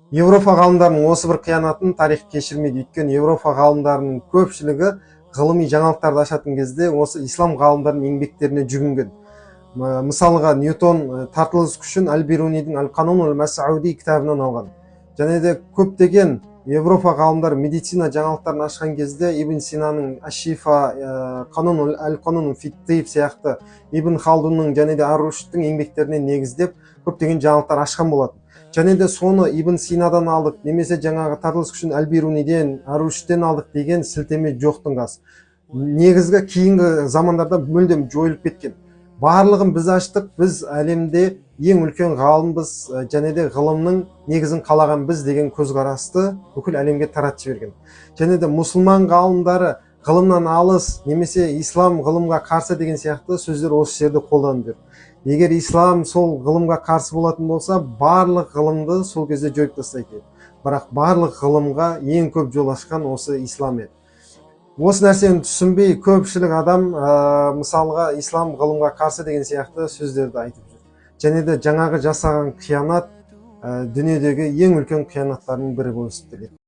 Европа ғалымдарының осы бір қиянатын тарих кешірмейді. Өйткені Европа ғалымдарының көпшілігі ғылыми жаңалықтарды ашатын кезде осы ислам ғалымдарының еңбектеріне жүгінген. Мысалға Ньютон тартылыс күшін Әл-Бирунидің Әл-Қанун Әл-Масауди кітабынан алған. Және де көптеген Европа ғалымдары медицина жаңалықтарын ашқан кезде Ибн Синаның Аш-Шифа, Әл-Қанун фит-Тиб сияқты, Ибн Халдунның және де Ар-Руштың еңбектеріне негіздеп көптеген жаңалықтар ашқан болатын. Және де соны Ибн Синадан алдық, немесе жаңағы тартылыс күшін Әл-Бируниден, Ар-Руштен алдық деген сілтеме жоқтың қасы. Негізгі кейінгі замандарда мүлдем жойылып кеткен. Барлығын біз аштық, біз әлемде ең үлкен ғалымбыз, және де ғылымның негізін қалаған біз деген көзқарасты бүкіл әлемге таратып жіберген. Және де мұсылман ғалымдары ғылымнан алыс, немесе ислам ғылымға қарсы деген сияқты сөздер осы жерде қолданып жүр. Егер ислам сол ғылымға қарсы болатын болса, барлық ғылымды сол кезде жойып тастайды. Бірақ барлық ғылымға ең көп жол ашқан осы ислам еді. Осы нәрсені түсінбей көпшілік адам мысалға ислам ғылымға қарсы деген сияқты сөздерді айтып жүр. Және де жаңағы жасаған қиянат дүниедегі ең үлкен қиянаттардың бірі болып есептеледі.